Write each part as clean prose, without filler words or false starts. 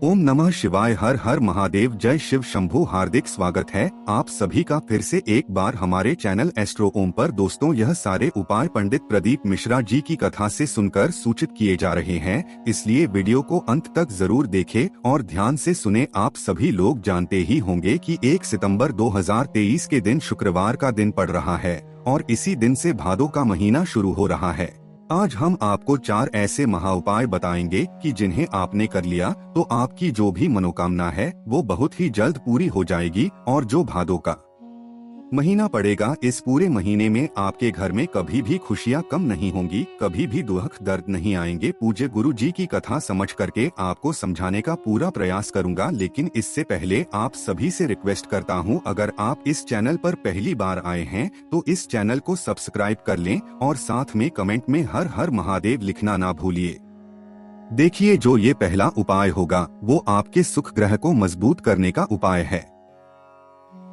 ओम नमः शिवाय। हर हर महादेव। जय शिव शंभू। हार्दिक स्वागत है आप सभी का फिर से एक बार हमारे चैनल एस्ट्रो ओम पर। दोस्तों, यह सारे उपाय पंडित प्रदीप मिश्रा जी की कथा से सुनकर सूचित किए जा रहे हैं, इसलिए वीडियो को अंत तक जरूर देखें और ध्यान से सुने। आप सभी लोग जानते ही होंगे कि 1 सितंबर 2023 के दिन शुक्रवार का दिन पड़ रहा है और इसी दिन से भादों का महीना शुरू हो रहा है। आज हम आपको 4 ऐसे महा उपाय बताएंगे कि जिन्हें आपने कर लिया तो आपकी जो भी मनोकामना है वो बहुत ही जल्द पूरी हो जाएगी। और जो भादों का महीना पड़ेगा, इस पूरे महीने में आपके घर में कभी भी खुशियां कम नहीं होंगी, कभी भी दुख दर्द नहीं आएंगे। पूज्य गुरु जी की कथा समझ करके आपको समझाने का पूरा प्रयास करूंगा, लेकिन इससे पहले आप सभी से रिक्वेस्ट करता हूं, अगर आप इस चैनल पर पहली बार आए हैं तो इस चैनल को सब्सक्राइब कर लें और साथ में कमेंट में हर हर महादेव लिखना ना भूलिए। देखिए, जो ये पहला उपाय होगा वो आपके सुख ग्रह को मजबूत करने का उपाय है।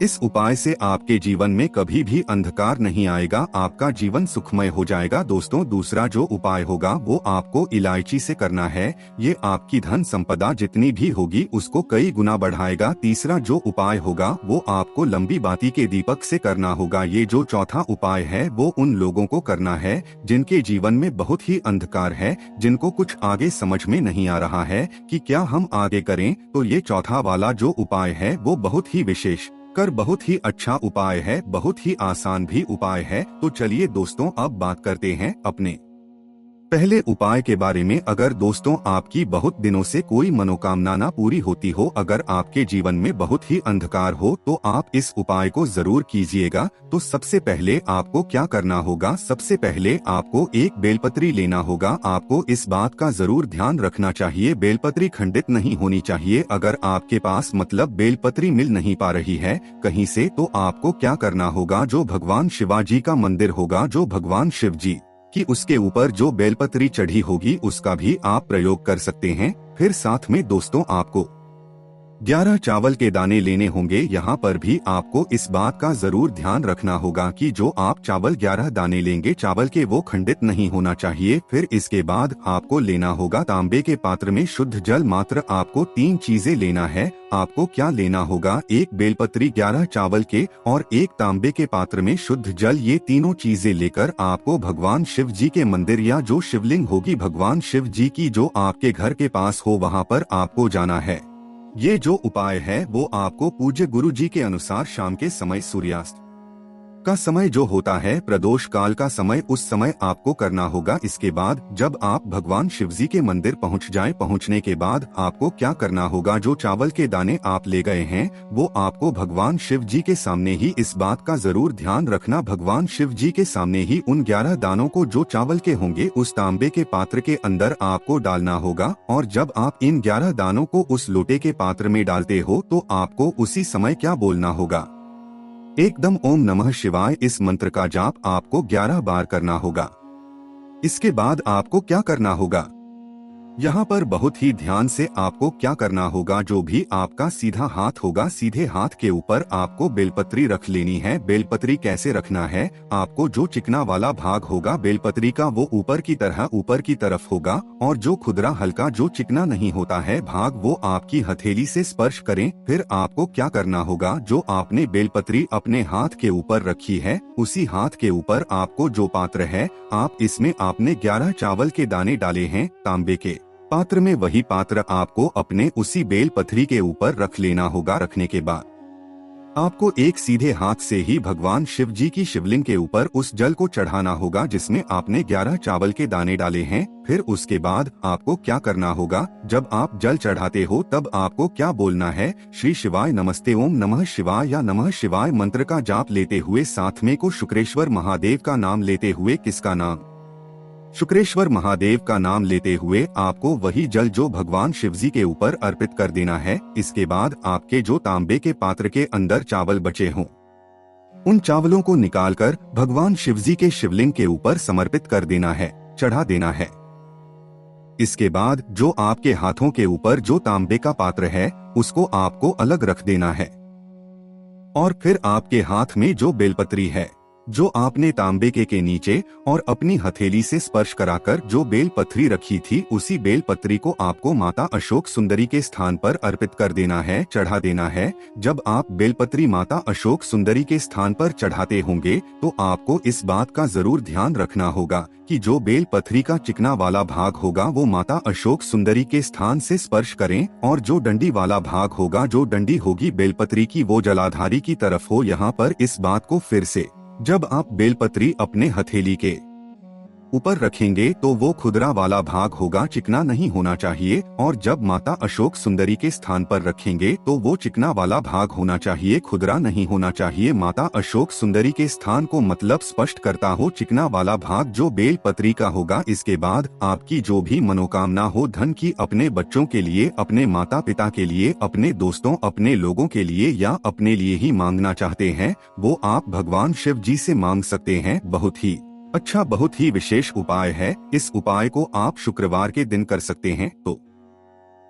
इस उपाय से आपके जीवन में कभी भी अंधकार नहीं आएगा, आपका जीवन सुखमय हो जाएगा। दोस्तों, दूसरा जो उपाय होगा वो आपको इलायची से करना है। ये आपकी धन संपदा जितनी भी होगी उसको कई गुना बढ़ाएगा। तीसरा जो उपाय होगा वो आपको लंबी बाती के दीपक से करना होगा। ये जो चौथा उपाय है वो उन लोगों को करना है जिनके जीवन में बहुत ही अंधकार है, जिनको कुछ आगे समझ में नहीं आ रहा है कि क्या हम आगे करें। तो ये चौथा वाला जो उपाय है वो बहुत ही विशेष कर बहुत ही अच्छा उपाय है, बहुत ही आसान भी उपाय है। तो चलिए दोस्तों, अब बात करते हैं अपने पहले उपाय के बारे में। अगर दोस्तों आपकी बहुत दिनों से कोई मनोकामना ना पूरी होती हो, अगर आपके जीवन में बहुत ही अंधकार हो, तो आप इस उपाय को जरूर कीजिएगा। तो सबसे पहले आपको क्या करना होगा, सबसे पहले आपको एक बेलपत्री लेना होगा। आपको इस बात का जरूर ध्यान रखना चाहिए, बेलपत्री खंडित नहीं होनी चाहिए। अगर आपके पास मतलब बेलपत्री मिल नहीं पा रही है कहीं से, तो आपको क्या करना होगा, जो भगवान शिवाजी का मंदिर होगा, जो भगवान शिव जी कि उसके ऊपर जो बेलपत्री चढ़ी होगी उसका भी आप प्रयोग कर सकते हैं। फिर साथ में दोस्तों आपको 11 चावल के दाने लेने होंगे। यहाँ पर भी आपको इस बात का जरूर ध्यान रखना होगा कि जो आप चावल 11 दाने लेंगे, चावल के वो खंडित नहीं होना चाहिए। फिर इसके बाद आपको लेना होगा तांबे के पात्र में शुद्ध जल। मात्र आपको 3 चीजें लेना है। आपको क्या लेना होगा, एक बेलपत्री, 11 चावल के और एक तांबे के पात्र में शुद्ध जल। ये तीनों चीजें लेकर आपको भगवान शिव जी के मंदिर या जो शिवलिंग होगी भगवान शिव जी की जो आपके घर के पास हो वहाँ पर आपको जाना है। ये जो उपाय है वो आपको पूज्य गुरु जी के अनुसार शाम के समय, सूर्यास्त का समय जो होता है, प्रदोष काल का समय, उस समय आपको करना होगा। इसके बाद जब आप भगवान शिव जी के मंदिर पहुंच जाएं, पहुंचने के बाद आपको क्या करना होगा, जो चावल के दाने आप ले गए हैं वो आपको भगवान शिव जी के सामने ही, इस बात का जरूर ध्यान रखना, भगवान शिव जी के सामने ही उन 11 दानों को जो चावल के होंगे उस तांबे के पात्र के अंदर आपको डालना होगा। और जब आप इन 11 दानों को उस लोटे के पात्र में डालते हो तो आपको उसी समय क्या बोलना होगा, एकदम ओम नमः शिवाय। इस मंत्र का जाप आपको 11 बार करना होगा। इसके बाद आपको क्या करना होगा, यहाँ पर बहुत ही ध्यान से आपको क्या करना होगा, जो भी आपका सीधा हाथ होगा, सीधे हाथ के ऊपर आपको बेलपत्री रख लेनी है। बेलपत्री कैसे रखना है, आपको जो चिकना वाला भाग होगा बेलपत्री का वो ऊपर की तरह ऊपर की तरफ होगा, और जो खुदरा हल्का जो चिकना नहीं होता है भाग वो आपकी हथेली से स्पर्श करें। फिर आपको क्या करना होगा, जो आपने बेलपत्री अपने हाथ के ऊपर रखी है उसी हाथ के ऊपर आपको जो पात्र है, आप इसमें आपने 11 चावल के दाने डाले हैं तांबे के पात्र में, वही पात्र आपको अपने उसी बेल पथरी के ऊपर रख लेना होगा। रखने के बाद आपको एक सीधे हाथ से ही भगवान शिव जी की शिवलिंग के ऊपर उस जल को चढ़ाना होगा जिसमें आपने 11 चावल के दाने डाले हैं। फिर उसके बाद आपको क्या करना होगा, जब आप जल चढ़ाते हो तब आपको क्या बोलना है, श्री शिवाय नमस्ते, ओम नमः शिवाय या नमः शिवाय मंत्र का जाप लेते हुए साथ में को शुक्रेश्वर महादेव का नाम लेते हुए, किसका नाम, शुक्रेश्वर महादेव का नाम लेते हुए आपको वही जल जो भगवान शिवजी के ऊपर अर्पित कर देना है। इसके बाद आपके जो तांबे के पात्र के अंदर चावल बचे हों उन चावलों को निकालकर भगवान शिवजी के शिवलिंग के ऊपर समर्पित कर देना है, चढ़ा देना है। इसके बाद जो आपके हाथों के ऊपर जो तांबे का पात्र है उसको आपको अलग रख देना है और फिर आपके हाथ में जो बेलपत्री है जो आपने तांबे के नीचे और अपनी हथेली से स्पर्श कराकर जो बेल पत्री रखी थी, उसी बेल पत्री को आपको माता अशोक सुंदरी के स्थान पर अर्पित कर देना है, चढ़ा देना है। जब आप बेलपत्री माता अशोक सुंदरी के स्थान पर चढ़ाते होंगे तो आपको इस बात का जरूर ध्यान रखना होगा कि जो बेल पत्री का चिकना वाला भाग होगा वो माता अशोक सुंदरी के स्थान से स्पर्श करें, और जो डंडी वाला भाग होगा, जो डंडी होगी बेलपत्री की, वो जलाधारी की तरफ हो। यहाँ पर इस बात को फिर से, जब आप बेलपत्री अपने हथेली के ऊपर रखेंगे तो वो खुदरा वाला भाग होगा, चिकना नहीं होना चाहिए। और जब माता अशोक सुंदरी के स्थान पर रखेंगे तो वो चिकना वाला भाग होना चाहिए, खुदरा नहीं होना चाहिए। माता अशोक सुंदरी के स्थान को मतलब स्पष्ट करता हो चिकना वाला भाग जो बेल पत्री का होगा। इसके बाद आपकी जो भी मनोकामना हो धन की, अपने बच्चों के लिए, अपने माता पिता के लिए, अपने दोस्तों, अपने लोगों के लिए या अपने लिए ही मांगना चाहते हैं, वो आप भगवान शिव जी से मांग सकते हैं। बहुत ही अच्छा, बहुत ही विशेष उपाय है। इस उपाय को आप शुक्रवार के दिन कर सकते हैं। तो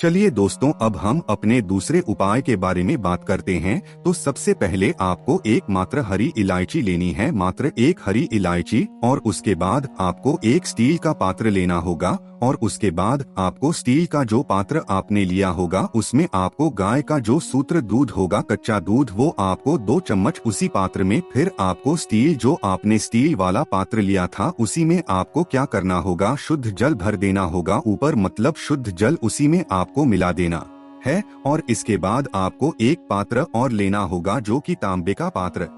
चलिए दोस्तों, अब हम अपने दूसरे उपाय के बारे में बात करते हैं। तो सबसे पहले आपको एक मात्र हरी इलायची लेनी है, मात्र एक हरी इलायची। और उसके बाद आपको एक स्टील का पात्र लेना होगा, और उसके बाद आपको स्टील का जो पात्र आपने लिया होगा उसमें आपको गाय का जो सूत्र दूध होगा, कच्चा दूध, वो आपको 2 चम्मच उसी पात्र में। फिर आपको स्टील, जो आपने स्टील वाला पात्र लिया था, उसी में आपको क्या करना होगा, शुद्ध जल भर देना होगा ऊपर, मतलब शुद्ध जल उसी में आपको मिला देना है। और इसके बाद आपको एक पात्र और लेना होगा जो कि तांबे का पात्र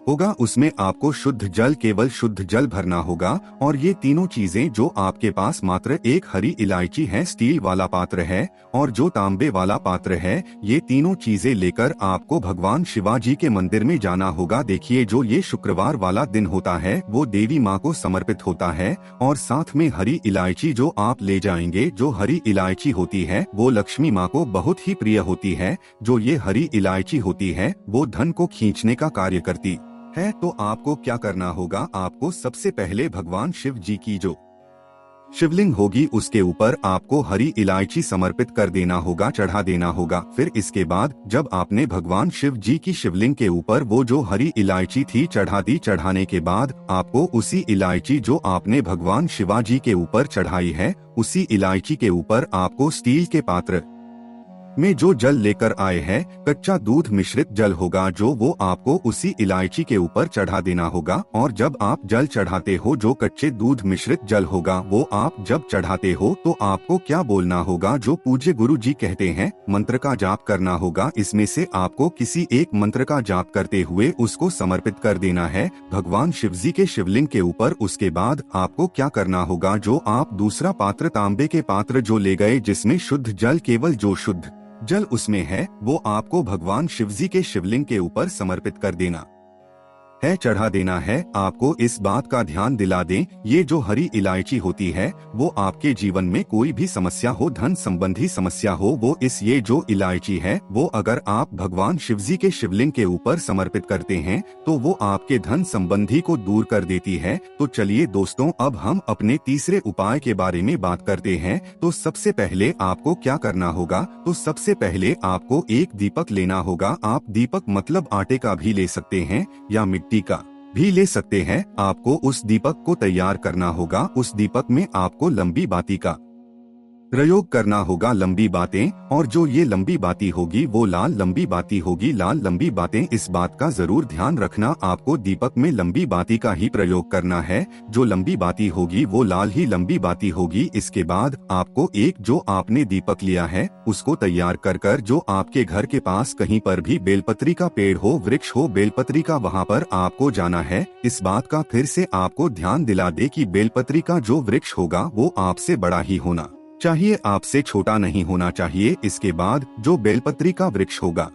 होगा, उसमें आपको शुद्ध जल, केवल शुद्ध जल भरना होगा। और ये तीनों चीजें, जो आपके पास मात्र एक हरी इलायची है, स्टील वाला पात्र है और जो तांबे वाला पात्र है, ये तीनों चीजें लेकर आपको भगवान शिवाजी के मंदिर में जाना होगा। देखिए, जो ये शुक्रवार वाला दिन होता है वो देवी माँ को समर्पित होता है। और साथ में हरी इलायची जो आप ले जाएंगे, जो हरी इलायची होती है वो लक्ष्मी माँ को बहुत ही प्रिय होती है। जो ये हरी इलायची होती है वो धन को खींचने का कार्य करती है। तो आपको क्या करना होगा, आपको सबसे पहले भगवान शिव जी की जो शिवलिंग होगी उसके ऊपर आपको हरी इलायची समर्पित कर देना होगा, चढ़ा देना होगा। फिर इसके बाद जब आपने भगवान शिव जी की शिवलिंग के ऊपर वो जो हरी इलायची थी चढ़ा दी, चढ़ाने के बाद आपको उसी इलायची जो आपने भगवान शिवाजी के ऊपर चढ़ाई है, उसी इलायची के ऊपर आपको स्टील के पात्र में जो जल लेकर आए हैं, कच्चा दूध मिश्रित जल होगा, जो वो आपको उसी इलायची के ऊपर चढ़ा देना होगा। और जब आप जल चढ़ाते हो, जो कच्चे दूध मिश्रित जल होगा, वो आप जब चढ़ाते हो तो आपको क्या बोलना होगा, जो पूज्य गुरु जी कहते हैं, मंत्र का जाप करना होगा। इसमें से आपको किसी एक मंत्र का जाप करते हुए उसको समर्पित कर देना है भगवान शिव जी के शिवलिंग के ऊपर। उसके बाद आपको क्या करना होगा, जो आप दूसरा पात्र, तांबे के पात्र जो ले गए जिसमें शुद्ध जल, केवल जो शुद्ध जल उसमें है, वो आपको भगवान शिवजी के शिवलिंग के ऊपर समर्पित कर देना है, चढ़ा देना है। आपको इस बात का ध्यान दिला दें, ये जो हरी इलायची होती है वो आपके जीवन में कोई भी समस्या हो, धन संबंधी समस्या हो, वो ये जो इलायची है वो अगर आप भगवान शिवजी के शिवलिंग के ऊपर समर्पित करते हैं तो वो आपके धन संबंधी को दूर कर देती है। तो चलिए दोस्तों, अब हम अपने तीसरे उपाय के बारे में बात करते हैं। तो सबसे पहले आपको क्या करना होगा, तो सबसे पहले आपको एक दीपक लेना होगा। आप दीपक मतलब आटे का भी ले सकते हैं या मिट्टी का भी ले सकते हैं। आपको उस दीपक को तैयार करना होगा। उस दीपक में आपको लंबी बाती का प्रयोग करना होगा, लंबी बातें। और जो ये लंबी बाती होगी वो लाल लंबी बाती होगी, लाल लंबी बातें। इस बात का जरूर ध्यान रखना, आपको दीपक में लंबी बाती का ही प्रयोग करना है। जो लंबी बाती होगी वो लाल ही लंबी बाती होगी। इसके बाद आपको एक जो आपने दीपक लिया है उसको तैयार कर जो आपके घर के पास कहीं पर भी बेलपत्री का पेड़ हो, वृक्ष हो बेलपत्री का, वहाँ पर आपको जाना है। इस बात का फिर से आपको ध्यान दिला दे कि बेलपत्री का जो वृक्ष होगा वो आपसे बड़ा ही होना चाहिए, आपसे छोटा नहीं होना चाहिए। इसके बाद जो बेलपत्री का वृक्ष होगा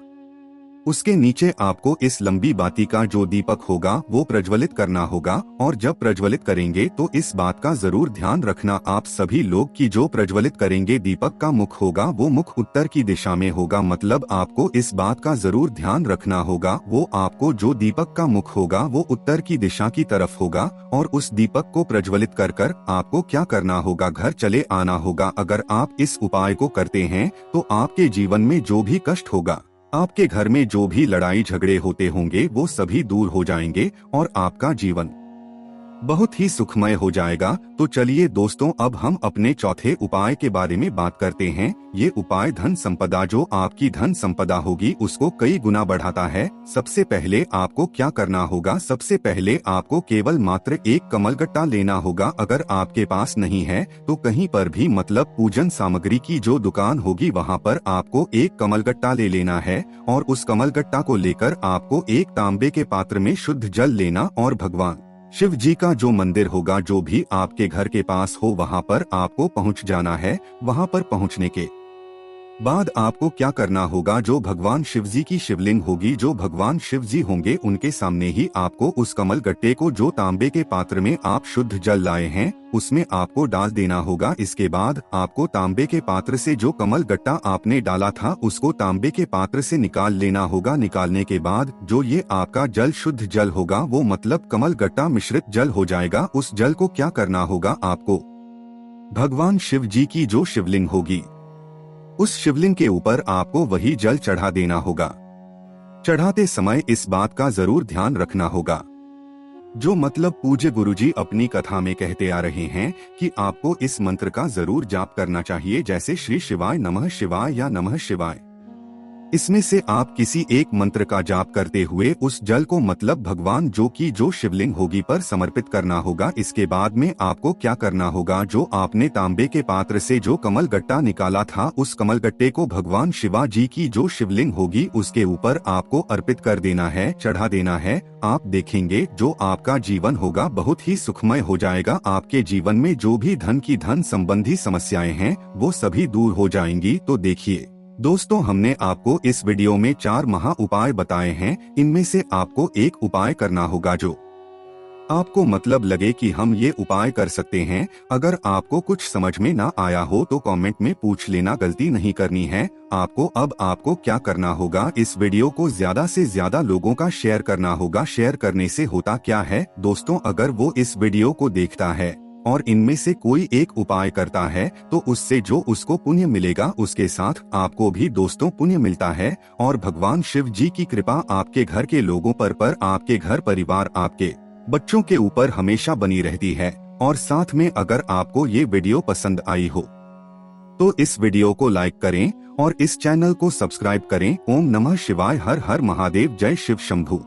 उसके नीचे आपको इस लंबी बाती का जो दीपक होगा वो प्रज्वलित करना होगा। और जब प्रज्वलित करेंगे तो इस बात का जरूर ध्यान रखना आप सभी लोग कि जो प्रज्वलित करेंगे दीपक का मुख होगा वो मुख उत्तर की दिशा में होगा। मतलब आपको इस बात का जरूर ध्यान रखना होगा, वो आपको जो दीपक का मुख होगा वो उत्तर की दिशा की तरफ होगा। और उस दीपक को प्रज्वलित कर आपको क्या करना होगा, घर चले आना होगा। अगर आप इस उपाय को करते हैं तो आपके जीवन में जो भी कष्ट होगा आपके घर में जो भी लड़ाई झगड़े होते होंगे वो सभी दूर हो जाएंगे और आपका जीवन बहुत ही सुखमय हो जाएगा। तो चलिए दोस्तों, अब हम अपने चौथे उपाय के बारे में बात करते हैं। ये उपाय धन संपदा, जो आपकी धन संपदा होगी उसको कई गुना बढ़ाता है। सबसे पहले आपको क्या करना होगा? सबसे पहले आपको केवल मात्र एक कमलगट्टा लेना होगा। अगर आपके पास नहीं है तो कहीं पर भी, मतलब पूजन सामग्री की जो दुकान होगी वहाँ पर आपको एक कमलगट्टा ले लेना है और उस कमलगट्टा को लेकर आपको एक तांबे के पात्र में शुद्ध जल लेना और भगवान शिव जी का जो मंदिर होगा, जो भी आपके घर के पास हो, वहां पर आपको पहुंच जाना है। वहां पर पहुंचने के बाद आपको क्या करना होगा? जो भगवान शिव जी की शिवलिंग होगी, जो भगवान शिव जी होंगे, उनके सामने ही आपको उस कमल गट्टे को, जो तांबे के पात्र में आप शुद्ध जल लाए हैं, उसमें आपको डाल देना होगा। इसके बाद आपको तांबे के पात्र से जो कमल गट्टा आपने डाला था उसको तांबे के पात्र से निकाल लेना होगा। निकालने के बाद जो ये आपका जल शुद्ध जल होगा, वो मतलब कमल गट्टा मिश्रित जल हो जाएगा। उस जल को क्या करना होगा? आपको भगवान शिव जी की जो शिवलिंग होगी, उस शिवलिंग के ऊपर आपको वही जल चढ़ा देना होगा। चढ़ाते समय इस बात का जरूर ध्यान रखना होगा, जो मतलब पूज्य गुरुजी अपनी कथा में कहते आ रहे हैं कि आपको इस मंत्र का जरूर जाप करना चाहिए, जैसे श्री शिवाय नमः शिवाय या नमः शिवाय। इसमें से आप किसी एक मंत्र का जाप करते हुए उस जल को, मतलब भगवान जो शिवलिंग होगी पर समर्पित करना होगा। इसके बाद में आपको क्या करना होगा? जो आपने तांबे के पात्र से जो कमल गट्टा निकाला था, उस कमल गट्टे को भगवान शिवा जी की जो शिवलिंग होगी उसके ऊपर आपको अर्पित कर देना है, चढ़ा देना है। आप देखेंगे जो आपका जीवन होगा बहुत ही सुखमय हो जाएगा। आपके जीवन में जो भी धन संबंधी समस्याएं हैं वो सभी दूर हो जाएंगी। तो देखिए दोस्तों, हमने आपको इस वीडियो में 4 महा उपाय बताए हैं। इनमें से आपको एक उपाय करना होगा जो आपको मतलब लगे कि हम ये उपाय कर सकते हैं। अगर आपको कुछ समझ में ना आया हो तो कमेंट में पूछ लेना, गलती नहीं करनी है आपको। अब आपको क्या करना होगा? इस वीडियो को ज्यादा से ज्यादा लोगों का शेयर करना होगा। शेयर करने से होता क्या है दोस्तों, अगर वो इस वीडियो को देखता है और इनमें से कोई एक उपाय करता है तो उससे जो उसको पुण्य मिलेगा, उसके साथ आपको भी दोस्तों पुण्य मिलता है। और भगवान शिव जी की कृपा आपके घर के लोगों पर आपके घर परिवार, आपके बच्चों के ऊपर हमेशा बनी रहती है। और साथ में अगर आपको ये वीडियो पसंद आई हो तो इस वीडियो को लाइक करें और इस चैनल को सब्सक्राइब करें। ओम नमः शिवाय, हर हर महादेव, जय शिव शंभू।